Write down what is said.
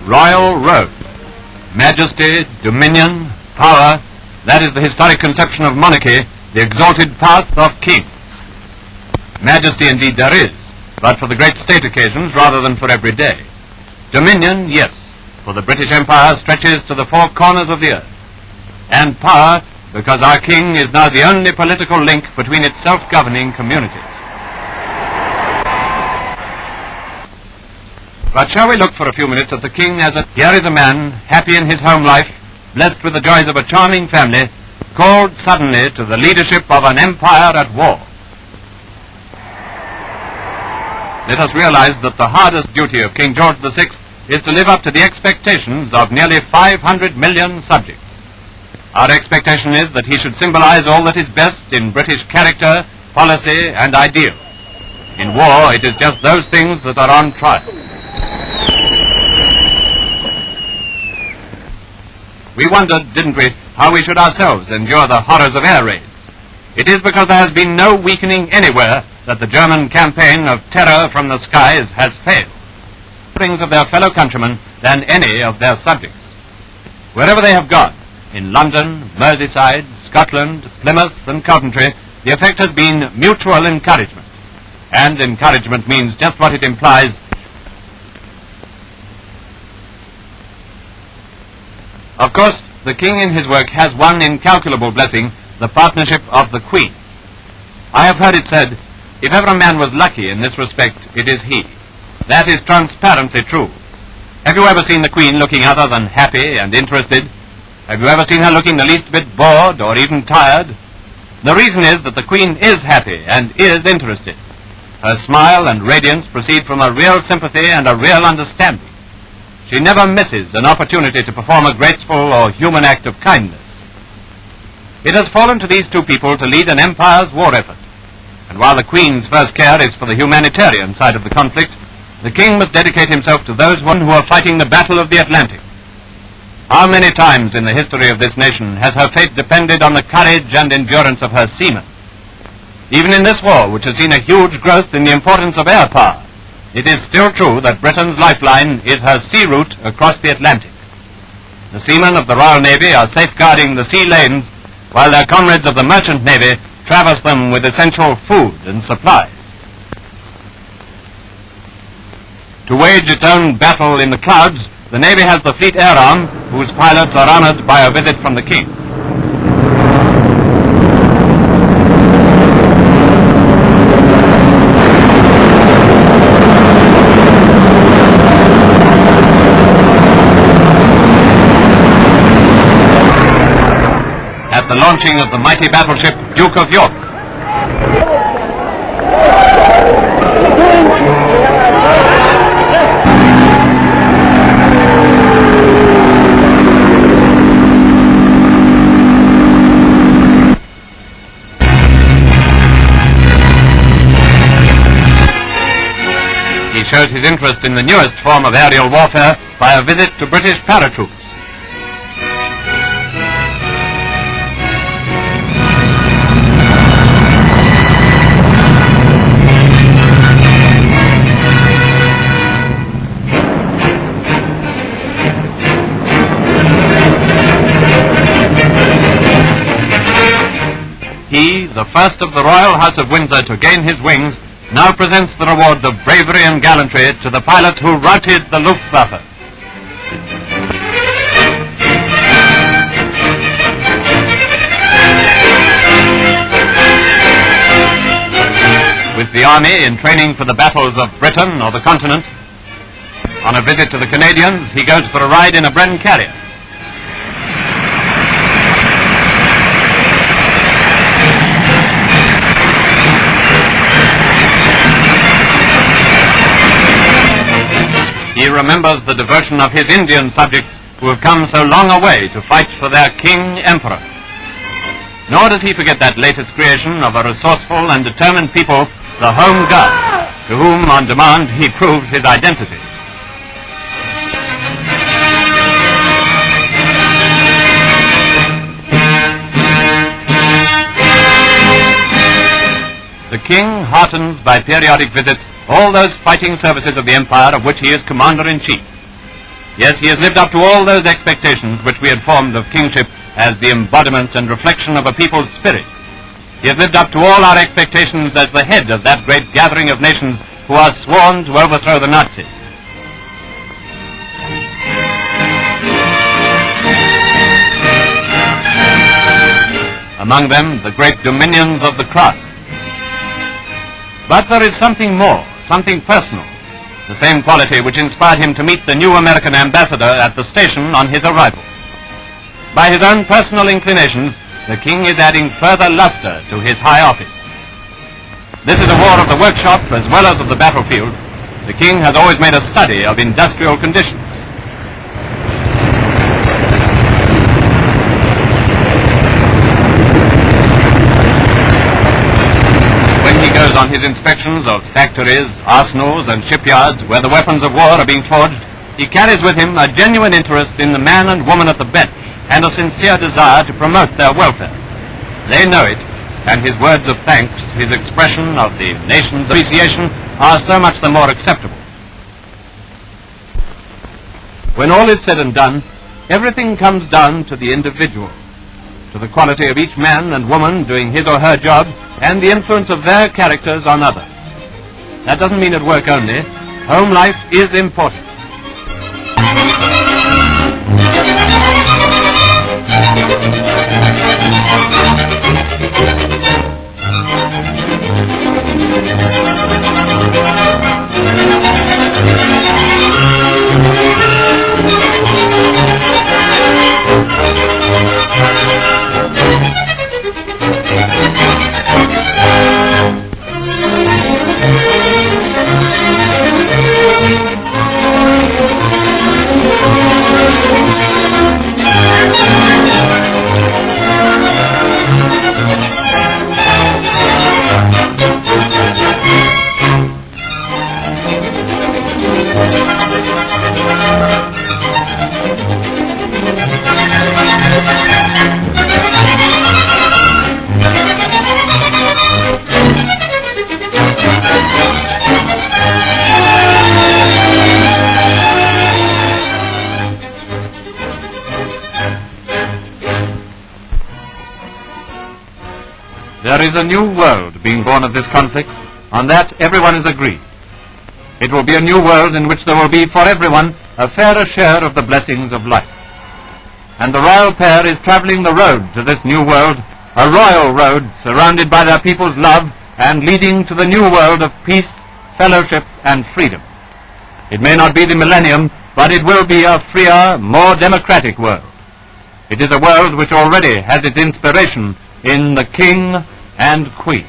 royal road. Majesty, dominion, power, that is the historic conception of monarchy, the exalted path of kings. Majesty indeed there is, but for the great state occasions rather than for every day. Dominion, yes, for the British Empire stretches to the four corners of the earth. And power, because our king is now the only political link between its self-governing communities. But shall we look for a few minutes at the king as here is a man, happy in his home life, blessed with the joys of a charming family, called suddenly to the leadership of an empire at war. Let us realize that the hardest duty of King George VI is to live up to the expectations of nearly 500 million subjects. Our expectation is that he should symbolize all that is best in British character, policy, and ideals. In war, it is just those things that are on trial. We wondered, didn't we, how we should ourselves endure the horrors of air raids. It is because there has been no weakening anywhere that the German campaign of terror from the skies has failed. Things of their fellow countrymen than any of their subjects. Wherever they have gone, in London, Merseyside, Scotland, Plymouth, and Coventry, the effect has been mutual encouragement. And encouragement means just what it implies. Of course, the king in his work has one incalculable blessing, the partnership of the Queen. I have heard it said, if ever a man was lucky in this respect, it is he. That is transparently true. Have you ever seen the Queen looking other than happy and interested? Have you ever seen her looking the least bit bored or even tired? The reason is that the Queen is happy and is interested. Her smile and radiance proceed from a real sympathy and a real understanding. She never misses an opportunity to perform a graceful or human act of kindness. It has fallen to these two people to lead an empire's war effort. And while the Queen's first care is for the humanitarian side of the conflict, the King must dedicate himself to those who are fighting the Battle of the Atlantic. How many times in the history of this nation has her fate depended on the courage and endurance of her seamen? Even in this war, which has seen a huge growth in the importance of air power, it is still true that Britain's lifeline is her sea route across the Atlantic. The seamen of the Royal Navy are safeguarding the sea lanes, while their comrades of the Merchant Navy traverse them with essential food and supplies. To wage its own battle in the clouds, the Navy has the Fleet Air Arm, whose pilots are honored by a visit from the King. At the launching of the mighty battleship Duke of York. He shows his interest in the newest form of aerial warfare by a visit to British paratroops. He, the first of the Royal House of Windsor to gain his wings, now presents the rewards of bravery and gallantry to the pilot who routed the Luftwaffe. With the army in training for the battles of Britain or the continent, on a visit to the Canadians, he goes for a ride in a Bren carrier. He remembers the devotion of his Indian subjects who have come so long a way to fight for their King Emperor. Nor does he forget that latest creation of a resourceful and determined people, the Home Guard, to whom, on demand, he proves his identity. The King heartens by periodic visits all those fighting services of the Empire of which he is Commander-in-Chief. Yes, he has lived up to all those expectations which we had formed of kingship as the embodiment and reflection of a people's spirit. He has lived up to all our expectations as the head of that great gathering of nations who are sworn to overthrow the Nazis. Among them, the great dominions of the crown. But there is something more, something personal, the same quality which inspired him to meet the new American ambassador at the station on his arrival. By his own personal inclinations, the king is adding further luster to his high office. This is a war of the workshop as well as of the battlefield. The king has always made a study of industrial conditions. When he goes on his inspections of factories, arsenals and shipyards where the weapons of war are being forged, he carries with him a genuine interest in the man and woman at the bench and a sincere desire to promote their welfare. They know it, and his words of thanks, his expression of the nation's appreciation, are so much the more acceptable. When all is said and done, everything comes down to the individual, to the quality of each man and woman doing his or her job, and the influence of their characters on others. That doesn't mean at work only. Home life is important. There is a new world being born of this conflict. On that everyone is agreed. It will be a new world in which there will be for everyone a fairer share of the blessings of life. And the royal pair is traveling the road to this new world, a royal road surrounded by their people's love and leading to the new world of peace, fellowship and freedom. It may not be the millennium, but it will be a freer, more democratic world. It is a world which already has its inspiration in the King and Queen.